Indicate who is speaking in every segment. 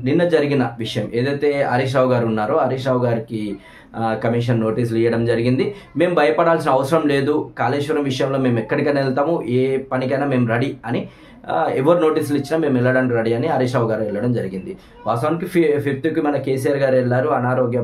Speaker 1: నిన్న జరిగిన విషయం ఏదైతే హరీష్ రావు గారు ఉన్నారో హరీష్ రావు గారికి కమిషన్ నోటీసులు ఇవ్వడం జరిగింది. మేము భయపడాల్సిన అవసరం లేదు, కాళేశ్వరం విషయంలో మేము ఎక్కడికైనా వెళ్తాము, ఏ పనికైనా మేము రెడీ అని ఎవరు నోటీసులు ఇచ్చినా మేము వెళ్ళడానికి రెడీ అని హరీష్ రావు గారు వెళ్ళడం జరిగింది. వాస్తవానికి 5th మన కేసీఆర్ గారు వెళ్ళారు, అనారోగ్య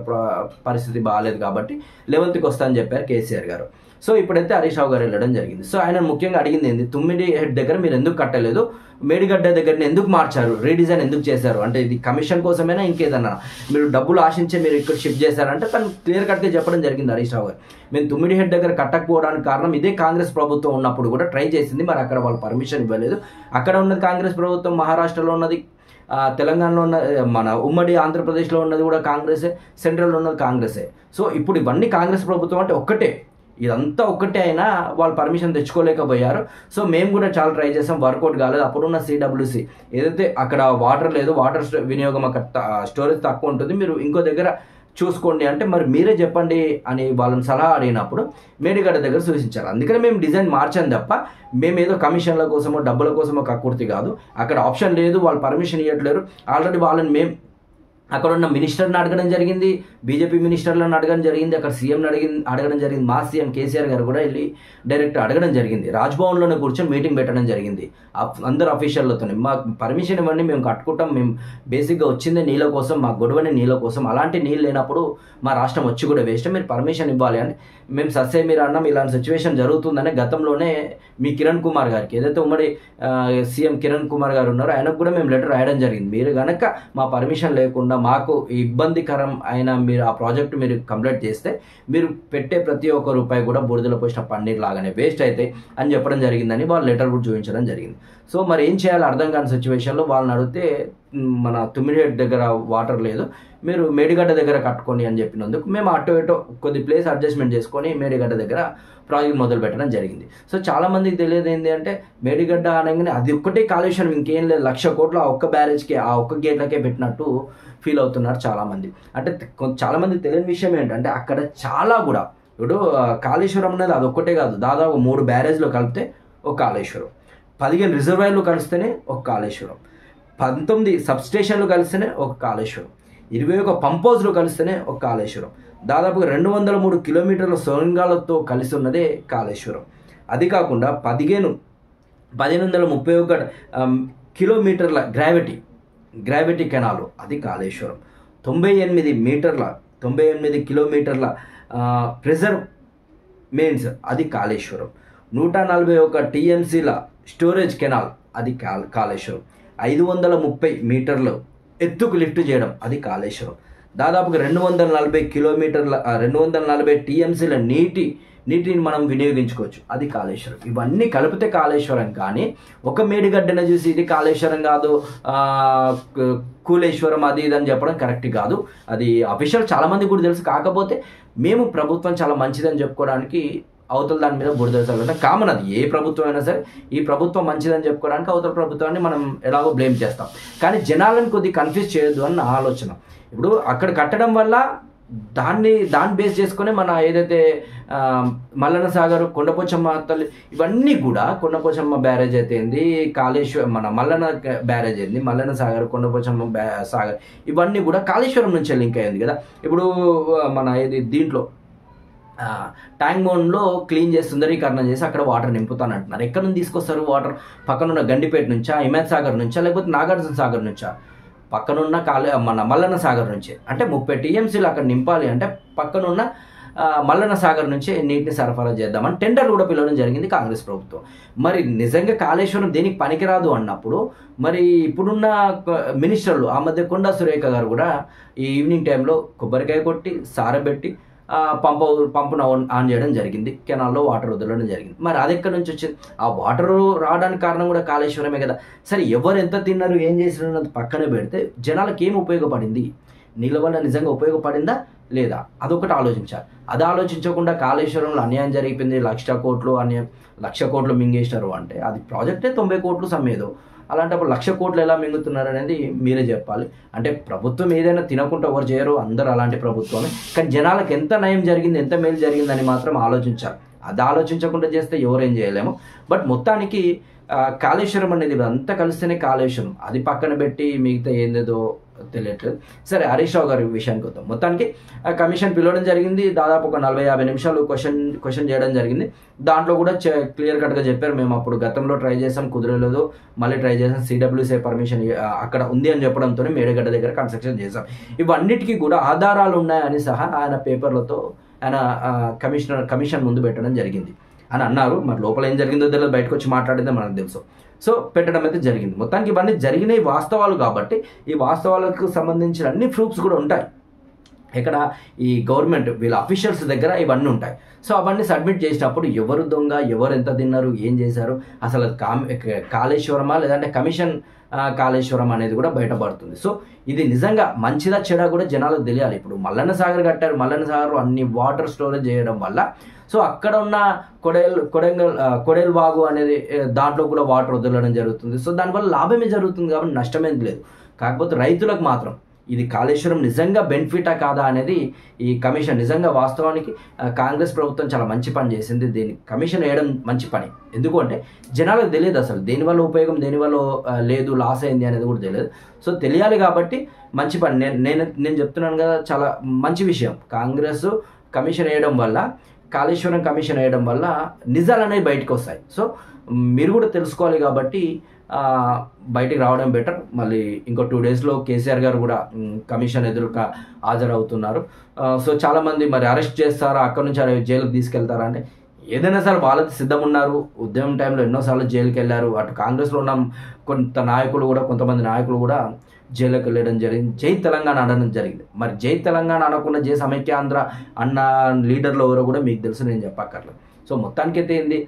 Speaker 1: పరిస్థితి బాగాలేదు కాబట్టి 11th వస్తా అని చెప్పారు కేసీఆర్ గారు. సో ఇప్పుడైతే హరీష్ రావు గారు వెళ్ళడం జరిగింది. సో ఆయన ముఖ్యంగా అడిగింది ఏంది, తుమ్మిడి హెడ్ దగ్గర మీరు ఎందుకు కట్టలేదు, మేడిగడ్డ దగ్గరని ఎందుకు మార్చారు, రీడిజైన్ ఎందుకు చేశారు, అంటే ఇది కమిషన్ కోసమైనా ఇంకేదన్నా మీరు డబ్బులు ఆశించే మీరు ఇక్కడ షిఫ్ట్ చేశారంటే తను క్లియర్ కట్గా చెప్పడం జరిగింది హరీష్ రావు గారు. మేము తుమ్మిడి హెడ్ దగ్గర కట్టకపోవడానికి కారణం ఇదే కాంగ్రెస్ ప్రభుత్వం ఉన్నప్పుడు కూడా ట్రై చేసింది, మరి అక్కడ వాళ్ళు పర్మిషన్ ఇవ్వలేదు. అక్కడ ఉన్నది కాంగ్రెస్ ప్రభుత్వం, మహారాష్ట్రలో ఉన్నది, తెలంగాణలో ఉన్న మన ఉమ్మడి ఆంధ్రప్రదేశ్లో ఉన్నది కూడా కాంగ్రెసే, సెంట్రల్లో ఉన్నది కాంగ్రెసే. సో ఇప్పుడు ఇవన్నీ కాంగ్రెస్ ప్రభుత్వం అంటే ఒక్కటే, ఇదంతా ఒక్కటే అయినా వాళ్ళు పర్మిషన్ తెచ్చుకోలేకపోయారు. సో మేము కూడా చాలా ట్రై చేసాం, వర్కౌట్ కాలేదు. అప్పుడున్న CWC ఏదైతే అక్కడ వాటర్ లేదు, వాటర్ వినియోగం అక్కడ స్టోరేజ్ తక్కువ ఉంటుంది, మీరు ఇంకో దగ్గర చూసుకోండి అంటే మరి మీరే చెప్పండి అని వాళ్ళని సలహా అడిగినప్పుడు మేడిగడ్డ దగ్గర సూచించారు. అందుకని మేము డిజైన్ మార్చాం తప్ప మేమేదో కమిషన్ల కోసమో డబ్బుల కోసమో కక్కుర్తి కాదు. అక్కడ ఆప్షన్ లేదు, వాళ్ళు పర్మిషన్ ఇవ్వట్లేరు. ఆల్రెడీ వాళ్ళని మేము అక్కడ ఉన్న మినిస్టర్ని అడగడం జరిగింది, బీజేపీ మినిస్టర్లను అడగడం జరిగింది, అక్కడ సీఎంని అడగడం జరిగింది. మా సీఎం కేసీఆర్ గారు కూడా వెళ్ళి డైరెక్ట్ అడగడం జరిగింది. రాజ్భవన్లోనే కూర్చొని మీటింగ్ పెట్టడం జరిగింది అందరు అఫీషియల్లతో. మాకు పర్మిషన్ ఇవ్వండి, మేము కట్టుకుంటాం, మేము బేసిక్గా వచ్చిందే నీళ్ళ కోసం, మా గొడవని నీళ్ళ కోసం, అలాంటి నీళ్ళు లేనప్పుడు మా రాష్ట్రం వచ్చి కూడా వేస్ట్, మీరు పర్మిషన్ ఇవ్వాలి అని మేము సస్సే మీరు అన్నాం. ఇలాంటి సిచ్యువేషన్ జరుగుతుందని గతంలోనే మీ కిరణ్ కుమార్ గారికి, ఏదైతే ఉమ్మడి సీఎం కిరణ్ కుమార్ గారు ఉన్నారో ఆయనకు కూడా మేము లెటర్ రాయడం జరిగింది. మీరు కనుక మా పర్మిషన్ లేకుండా మాకు ఇబ్బందికరం అయిన మీరు ఆ ప్రాజెక్టు మీరు కంప్లీట్ చేస్తే మీరు పెట్టే ప్రతి ఒక్క రూపాయి కూడా బురదలో పోసిన పన్నీర్ లాగానే వేస్ట్ అవుతాయి అని చెప్పడం జరిగిందని వాళ్ళు లెటర్ కూడా చూపించడం జరిగింది. సో మరి ఏం చేయాలో అర్థం కాని సిచ్యువేషన్లో వాళ్ళని అడిగితే మన తుమ్మిడిహెడ్ దగ్గర వాటర్ లేదు, మీరు మేడిగడ్డ దగ్గర కట్టుకొని అని చెప్పినందుకు మేము అటు ఇటు కొద్ది ప్లేస్ అడ్జస్ట్మెంట్ చేసుకొని మేడిగడ్డ దగ్గర ప్రాజెక్ట్ మొదలు పెట్టడం జరిగింది. సో చాలామందికి తెలియదు ఏంటి అంటే మేడిగడ్డ అనగానే అది ఒక్కటే కాళేశ్వరం, ఇంకేం లేదు, 1,00,000 కోట్లు ఆ ఒక్క బ్యారేజ్కి ఆ ఒక్క గేట్లకే పెట్టినట్టు ఫీల్ అవుతున్నారు చాలామంది. అంటే చాలామంది తెలియని విషయం ఏంటంటే అక్కడ చాలా కూడా ఇప్పుడు కాళేశ్వరం అనేది అది ఒక్కటే కాదు, దాదాపు 3 బ్యారేజ్లు కలిపితే ఒక కాళేశ్వరం, 15 రిజర్వాయర్లు కలిస్తేనే ఒక కాళేశ్వరం, 19 సబ్స్టేషన్లు కలిస్తేనే ఒక కాళేశ్వరం, 21 పంప్ హౌస్లు కలిస్తేనే ఒక కాళేశ్వరం, దాదాపుగా 203 కిలోమీటర్ల సొరంగాలతో కలిసి ఉన్నదే కాళేశ్వరం. అది కాకుండా 1531 కిలోమీటర్ల గ్రావిటీ కెనాలు, అది కాళేశ్వరం, 98 కిలోమీటర్ల ప్రెజర్ మెయిన్స్, అది కాళేశ్వరం, 141 TMCల స్టోరేజ్ కెనాల్, అది కాళేశ్వరం, 530 మీటర్లు ఎత్తుకు లిఫ్ట్ చేయడం, అది కాళేశ్వరం, దాదాపుగా 240 TMCల నీటిని మనం వినియోగించుకోవచ్చు, అది కాళేశ్వరం. ఇవన్నీ కలిపితే కాళేశ్వరం. కానీ ఒక మేడిగడ్డను చూసి ఇది కాళేశ్వరం కాదు, కూలేశ్వరం అది ఇది అని చెప్పడం కరెక్ట్ కాదు. అది అఫీషియల్ చాలామంది కూడా తెలుసు. కాకపోతే మేము ప్రభుత్వం చాలా మంచిదని చెప్పుకోవడానికి అవతల దాని మీద బురద చల్లడం కామన్, అది ఏ ప్రభుత్వం అయినా సరే ఈ ప్రభుత్వం మంచిదని చెప్పుకోవడానికి అవతల ప్రభుత్వాన్ని మనం ఎలాగో బ్లేమ్ చేస్తాం. కానీ జనాలను కొద్దిగా కన్ఫ్యూజ్ చేయొద్దు అని నా ఆలోచన. ఇప్పుడు అక్కడ కట్టడం వల్ల దాన్ని బేస్ చేసుకుని మన ఏదైతే మల్లన్న సాగర్, కొండపోచమ్మ తల్లి, ఇవన్నీ కూడా కొండపోచమ్మ బ్యారేజ్ అయితే ఏంది, కాళేశ్వరం మన మల్లన్న బ్యారేజ్ ఏంది, మల్లన్న సాగర్, కొండపోచమ్మ సాగర్, ఇవన్నీ కూడా కాళేశ్వరం నుంచి లింక్ అయింది కదా. ఇప్పుడు మన ఇది దీంట్లో ట్యాంక్ బౌండ్లో క్లీన్ చేసి సుందరీకరణ చేసి అక్కడ వాటర్ నింపుతాను అంటున్నారు. ఎక్కడ నుంచి తీసుకొస్తారు వాటర్? పక్కనున్న గండిపేట నుంచా, హిమాయత్ సాగర్ నుంచా, లేకపోతే నాగార్జున సాగర్ నుంచా? పక్కనున్న మన మల్లన్న సాగర్ నుంచే. అంటే 30 TMCలు అక్కడ నింపాలి అంటే పక్కనున్న మల్లన్న సాగర్ నుంచే నీటిని సరఫరా చేద్దామని టెండర్ కూడా పిలవడం జరిగింది కాంగ్రెస్ ప్రభుత్వం. మరి నిజంగా కాళేశ్వరం దేనికి పనికిరాదు అన్నప్పుడు మరి ఇప్పుడున్న మినిస్టర్లు, ఆ మధ్య కొండా సురేఖ గారు కూడా ఈ ఈవినింగ్ టైంలో కొబ్బరికాయ కొట్టి సారబెట్టి పంపును ఆన్ చేయడం జరిగింది, కెనాల్లో వాటర్ వదలడం జరిగింది. మరి అది ఎక్కడి నుంచి వచ్చింది? ఆ వాటర్ రావడానికి కారణం కూడా కాళేశ్వరమే కదా. సరే ఎవరు ఎంత తిన్నారు ఏం చేసినారు పక్కనే పెడితే జనాలకు ఏం ఉపయోగపడింది, నీళ్ళ వల్ల నిజంగా ఉపయోగపడిందా లేదా, అదొకటి ఆలోచించాలి. అది ఆలోచించకుండా కాళేశ్వరంలో అన్యాయం జరిగిపోయింది, 1,00,000 కోట్లు మింగేసినారు అంటే అది ప్రాజెక్టే 90 కోట్లు సమ్మేదో. అలాంటప్పుడు 1,00,000 కోట్లు ఎలా మింగుతున్నారు అనేది మీరే చెప్పాలి. అంటే ప్రభుత్వం ఏదైనా తినకుండా ఎవరు చేయరు, అందరూ అలాంటి ప్రభుత్వమే. కానీ జనాలకు ఎంత నయం జరిగింది, ఎంత మేలు జరిగిందని మాత్రం ఆలోచించాలి. అది ఆలోచించకుండా చేస్తే ఎవరేం చేయలేము. బట్ మొత్తానికి కాళేశ్వరం అనేది అంతా కలిస్తేనే కాళేశ్వరం, అది పక్కన పెట్టి మిగతా ఏందేదో తెలియట్లేదు. సరే, హరీష్ రావు గారి విషయానికి వద్దాం. మొత్తానికి కమిషన్ పిలవడం జరిగింది. దాదాపు ఒక 40-50 నిమిషాలు క్వశ్చన్ చేయడం జరిగింది. దాంట్లో కూడా క్లియర్ కట్గా చెప్పారు, మేము అప్పుడు గతంలో ట్రై చేసాం, కుదరలేదు, మళ్ళీ ట్రై చేసాం, సిడబ్ల్యూసీ పర్మిషన్ అక్కడ ఉంది అని చెప్పడంతో మేడగడ్డ దగ్గర కన్స్ట్రక్షన్ చేసాం. ఇవన్నిటికీ కూడా ఆధారాలు ఉన్నాయని సహా ఆయన పేపర్లతో ఆయన కమిషన్ ముందు పెట్టడం జరిగింది అని అన్నారు. మరి లోపల ఏం జరిగిందో తెలియదు, బయటకు వచ్చి మాట్లాడితే మనకు తెలుసు. సో పెట్టడం అయితే జరిగింది. మొత్తానికి ఇవన్నీ జరిగినాయి వాస్తవాలు కాబట్టి ఈ వాస్తవాలకు సంబంధించిన అన్ని ప్రూఫ్స్ కూడా ఉంటాయి. ఇక్కడ ఈ గవర్నమెంట్ వీళ్ళ అఫీషియల్స్ దగ్గర ఇవన్నీ ఉంటాయి. సో అవన్నీ సబ్మిట్ చేసినప్పుడు ఎవరు దొంగ, ఎవరు ఎంత తిన్నారు, ఏం చేశారు, అసలు కాళేశ్వరమా లేదంటే కమిషన్ కాళేశ్వరం అనేది కూడా బయటపడుతుంది. సో ఇది నిజంగా మంచిదా చెడా కూడా జనాలకు తెలియాలి. ఇప్పుడు మల్లన్న సాగర్ కట్టారు, మల్లన్న సాగర్ అన్ని వాటర్ స్టోరేజ్ చేయడం వల్ల సో అక్కడ ఉన్న కొడేల్ వాగు అనేది దాంట్లో కూడా వాటర్ వదలడం జరుగుతుంది. సో దానివల్ల లాభమే జరుగుతుంది కాబట్టి నష్టమేం లేదు. కాకపోతే రైతులకు మాత్రం ఇది కాళేశ్వరం నిజంగా బెనిఫిటా కాదా అనేది ఈ కమిషన్ నిజంగా వాస్తవానికి కాంగ్రెస్ ప్రభుత్వం చాలా మంచి పని చేసింది. దీన్ని కమిషన్ వేయడం మంచి పని. ఎందుకు అంటే జనాలకు తెలియదు అసలు దేనివల్ల ఉపయోగం, దేనివల్ల లేదు, లాస్ అయింది అనేది కూడా తెలియదు. సో తెలియాలి కాబట్టి మంచి పని. నేను చెప్తున్నాను కదా, చాలా మంచి విషయం. కాంగ్రెస్ కమిషన్ వేయడం వల్ల, కాళేశ్వరం కమిషన్ వేయడం వల్ల నిజాలు అనేవి బయటకు వస్తాయి. సో మీరు కూడా తెలుసుకోవాలి కాబట్టి బయటికి రావడం బెటర్. మళ్ళీ ఇంకో 2 డేస్లో కేసీఆర్ గారు కూడా కమిషన్ ఎదురుగా హాజరవుతున్నారు. సో చాలామంది మరి అరెస్ట్ చేస్తారా, అక్కడ నుంచి జైలుకి తీసుకెళ్తారా అంటే ఏదైనా సరే వాళ్ళకి సిద్ధం ఉన్నారు. ఉద్యమం టైంలో ఎన్నోసార్లు జైలుకి వెళ్ళారు. అటు కాంగ్రెస్లో ఉన్న కొంతమంది నాయకులు కూడా జైలుకి వెళ్ళడం జరిగింది. జై తెలంగాణ అనడం జరిగింది. మరి జై తెలంగాణ అనకుండా జై సమైక్యాంధ్ర అన్న లీడర్లు ఎవరో కూడా మీకు తెలుసు, నేను చెప్పక్కర్లేదు. సో మొత్తానికైతే ఏంది,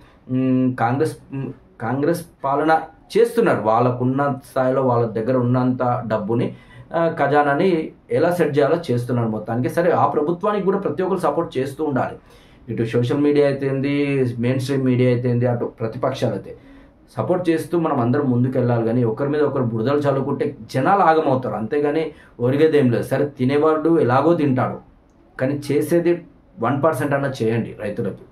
Speaker 1: కాంగ్రెస్ పాలన చేస్తున్నారు. వాళ్ళకున్న స్థాయిలో వాళ్ళ దగ్గర ఉన్నంత డబ్బుని ఖజానాని ఎలా సెట్ చేయాలో చేస్తున్నారు మొత్తానికి. సరే, ఆ ప్రభుత్వానికి కూడా ప్రతి ఒక్కరు సపోర్ట్ చేస్తూ ఉండాలి. ఇటు సోషల్ మీడియా అయితే ఏంది, మెయిన్ స్ట్రీమ్ మీడియా అయితే ఏంది, అటు ప్రతిపక్షాలు అయితే సపోర్ట్ చేస్తూ మనం అందరం ముందుకు వెళ్ళాలి. కానీ ఒకరి మీద ఒకరు బురదలు చల్లుకుంటే జనాలు ఆగమవుతారు. అంతేగాని ఒరిగేదేం లేదు. సరే, తినేవాడు ఎలాగో తింటాడు, కానీ చేసేది 1% అన్న చేయండి రైతులకి.